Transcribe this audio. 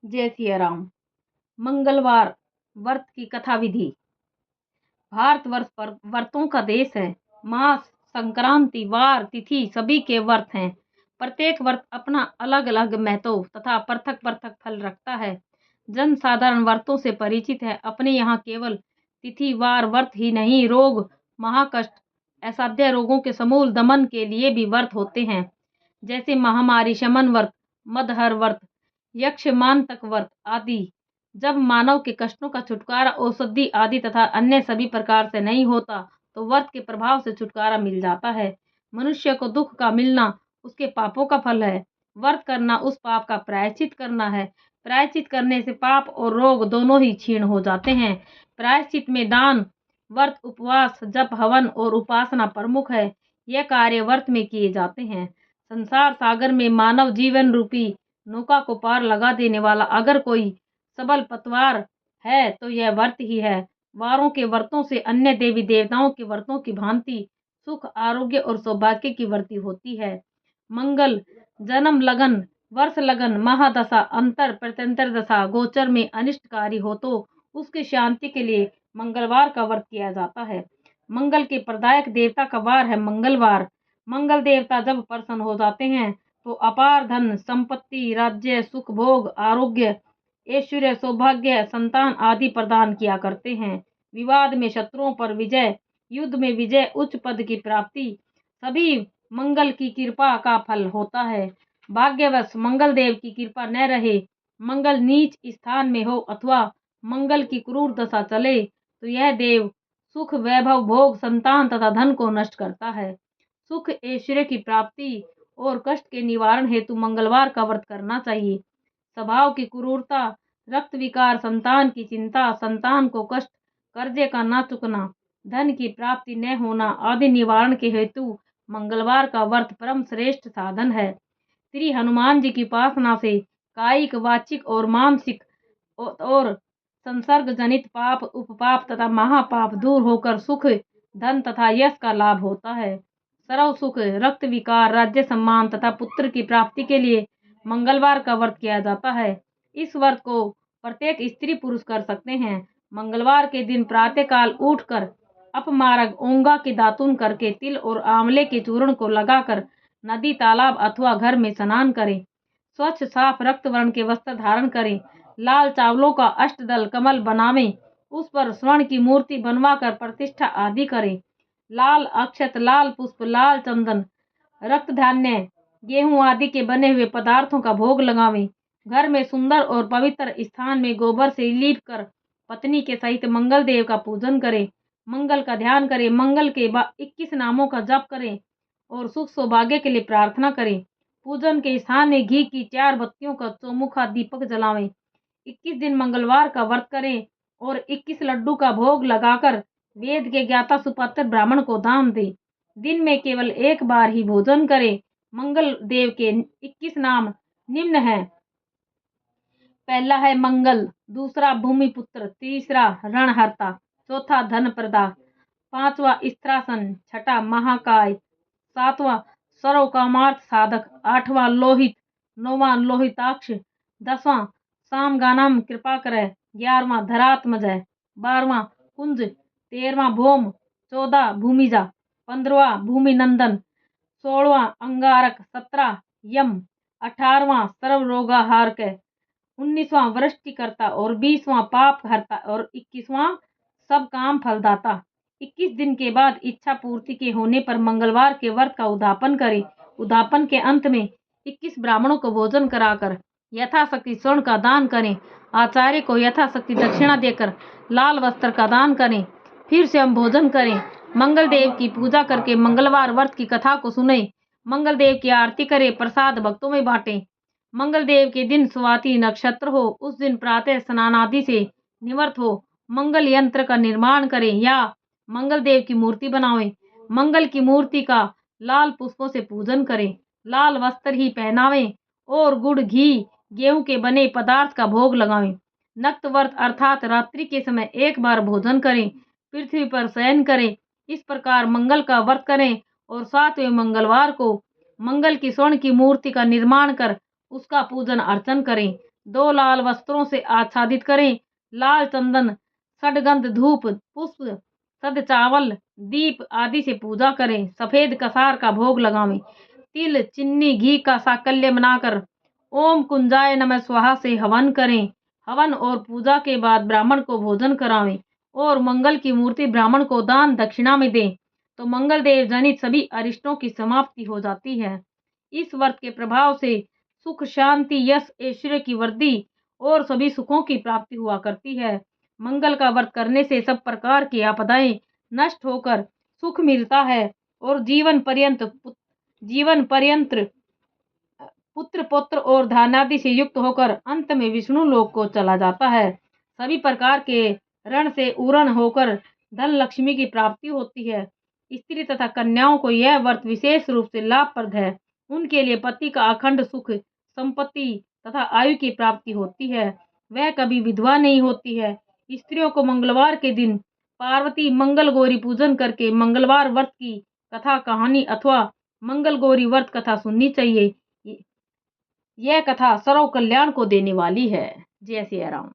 जय सिया राम। मंगलवार व्रत की कथा विधि। भारतवर्ष पर व्रतों का देश है। मास, संक्रांति, वार, तिथि सभी के व्रत हैं। प्रत्येक व्रत अपना अलग अलग महत्व तथा पृथक पृथक फल रखता है। जन साधारण व्रतों से परिचित है। अपने यहाँ केवल तिथि वार व्रत ही नहीं, रोग, महाकष्ट, असाध्य रोगों के समूल दमन के लिए भी व्रत होते हैं। जैसे महामारी शमन व्रत, मदहर व्रत, यक्ष मांतक व्रत आदि। जब मानव के कष्टों का छुटकारा औषधि आदि तथा अन्य सभी प्रकार से नहीं होता, तो व्रत के प्रभाव से छुटकारा मिल जाता है। मनुष्य को दुख का मिलना उसके पापों का फल है। व्रत करना उस पाप का प्रायश्चित करना है। प्रायश्चित करने से पाप और रोग दोनों ही क्षीण हो जाते हैं। प्रायश्चित में दान, व्रत, उपवास, जप, हवन और उपासना प्रमुख है। यह कार्य व्रत में किए जाते हैं। संसार सागर में मानव जीवन रूपी नौका को पार लगा देने वाला अगर कोई सबल पतवार है तो यह व्रत ही है। वारों के व्रतों से अन्य देवी देवताओं के व्रतों की भांति सुख, आरोग्य और सौभाग्य की वृद्धि होती है। मंगल, जन्म लगन, वर्ष लगन, महादशा, अंतर प्रत्यंतर दशा, गोचर में अनिष्टकारी हो तो उसकी शांति के लिए मंगलवार का व्रत किया जाता है। मंगल के प्रदायक देवता का वार है मंगलवार। मंगल देवता जब प्रसन्न हो जाते हैं तो अपार धन संपत्ति, राज्य, सुख, भोग, आरोग्य, ऐश्वर्य, सौभाग्य, संतान आदि प्रदान किया करते हैं। विवाद में शत्रुओं पर विजय, युद्ध में विजय, उच्च पद की प्राप्ति सभी मंगल की कृपा का फल होता है। भाग्यवश मंगल देव की कृपा न रहे, मंगल नीच स्थान में हो अथवा मंगल की क्रूर दशा चले तो यह देव सुख, वैभव, भोग, संतान तथा धन को नष्ट करता है। सुख, ऐश्वर्य की प्राप्ति और कष्ट के निवारण हेतु मंगलवार का व्रत करना चाहिए। स्वभाव की क्रूरता, रक्त विकार, संतान की चिंता, संतान को कष्ट, कर्जे का न चुकना, धन की प्राप्ति न होना आदि निवारण के हेतु मंगलवार का व्रत परम श्रेष्ठ साधन है। श्री हनुमान जी की उपासना से कायिक, वाचिक और मानसिक और संसर्ग जनित पाप, उपपाप तथा महापाप दूर होकर सुख, धन तथा यश का लाभ होता है। सर्व सुख, रक्त विकार, राज्य सम्मान तथा पुत्र की प्राप्ति के लिए मंगलवार का व्रत किया जाता है। इस व्रत को प्रत्येक स्त्री पुरुष कर सकते हैं। मंगलवार के दिन प्रातः काल उठकर अपमार्ग ओंगा की दातुन करके तिल और आंवले के चूर्ण को लगाकर नदी, तालाब अथवा घर में स्नान करें। स्वच्छ साफ रक्त वर्ण के वस्त्र धारण करें। लाल चावलों का अष्टदल कमल बनावें। उस पर स्वर्ण की मूर्ति बनवा कर प्रतिष्ठा आदि करें। लाल अक्षत, लाल पुष्प, लाल चंदन, रक्त धान्य, गेहूं आदि के बने हुए पदार्थों का भोग लगावें। घर में सुंदर और पवित्र स्थान में गोबर से लीप कर पत्नी के सहित मंगल देव का पूजन करें। मंगल का ध्यान करें। मंगल के 21 नामों का जप करें और सुख सौभाग्य के लिए प्रार्थना करें। पूजन के स्थान में घी की 4 बत्तियों का चौमुखा दीपक जलावें। 21 दिन मंगलवार का व्रत करें और 21 लड्डू का भोग लगाकर वेद के ज्ञाता सुपात्र ब्राह्मण को दान दें। दिन में केवल एक बार ही भोजन करें। मंगल देव के 21 नाम निम्न हैं। पहला है मंगल, दूसरा भूमिपुत्र, तीसरा रणहर्ता, चौथा धन प्रदा, पांचवा स्त्रासन, छठा महाकाय, सातवां सर्व कामार्थ साधक, आठवां लोहित, नौवां लोहिताक्ष, 10वां सामगानम कृपा करे, 11वां धरात्मजय, 12वां कुंज, 13वां भौम, 14 भूमिजा, 15वां भूमि नंदन, 16वां अंगारक, 17 यम, 18वां सर्व रोगाहारक, 19वां वृष्टिकर्ता और 20वां पाप हरता और 21वां सब काम फलदाता। 21 दिन के बाद इच्छा पूर्ति के होने पर मंगलवार के व्रत का उद्यापन करें। उद्यापन के अंत में 21 ब्राह्मणों को भोजन कराकर यथाशक्ति स्वर्ण का दान करें। आचार्य को यथाशक्ति दक्षिणा देकर लाल वस्त्र का दान करें। फिर से हम भोजन करें। मंगल देव की पूजा करके मंगलवार व्रत की कथा को सुने। मंगल देव की आरती करें, प्रसाद भक्तों में बांटें। मंगल देव के दिन स्वाति नक्षत्र हो, उस दिन प्रातः स्नान आदि से निवृत्त हो मंगल यंत्र का निर्माण करें या मंगल देव की मूर्ति बनावें। मंगल की मूर्ति का लाल पुष्पों से पूजन करें। लाल वस्त्र ही पहनावें और गुड़, घी, गेहूं के बने पदार्थ का भोग लगावें। नक्त व्रत अर्थात रात्रि के समय एक बार भोजन करें, पृथ्वी पर शयन करें। इस प्रकार मंगल का व्रत करें और 7वें मंगलवार को मंगल की स्वर्ण की मूर्ति का निर्माण कर उसका पूजन अर्चन करें। 2 लाल वस्त्रों से आच्छादित करें। लाल चंदन, षडगंध, धूप, पुष्प, सद चावल, दीप आदि से पूजा करें। सफेद कसार का भोग लगावें। तिल, चीनी, घी का साकल्य बनाकर ओम कुंजाय नमः स्वाहा से हवन करें। हवन और पूजा के बाद ब्राह्मण को भोजन करावें और मंगल की मूर्ति ब्राह्मण को दान दक्षिणा में दें, तो मंगल देव जनित सभी अरिष्टों की समाप्ति हो जाती है। इस व्रत के प्रभाव से सुख, शांति, यश, ऐश्वर्य की वृद्धि और सभी सुखों की प्राप्ति हुआ करती है। मंगल का व्रत करने से सब प्रकार की आपदाएं नष्ट होकर सुख मिलता है और जीवन पर्यंत पुत्र पौत्र और धनादि से युक्त होकर अंत में विष्णु लोक को चला जाता है। सभी प्रकार के ऋण से उरण होकर धन लक्ष्मी की प्राप्ति होती है। स्त्री तथा कन्याओं को यह व्रत विशेष रूप से लाभप्रद है। उनके लिए पति का अखंड सुख, संपत्ति तथा आयु की प्राप्ति होती है। वह कभी विधवा नहीं होती है। स्त्रियों को मंगलवार के दिन पार्वती मंगल गौरी पूजन करके मंगलवार व्रत की कथा, कहानी अथवा मंगल गौरी व्रत कथा सुननी चाहिए। यह कथा सर्व कल्याण को देने वाली है। जय सिया राम।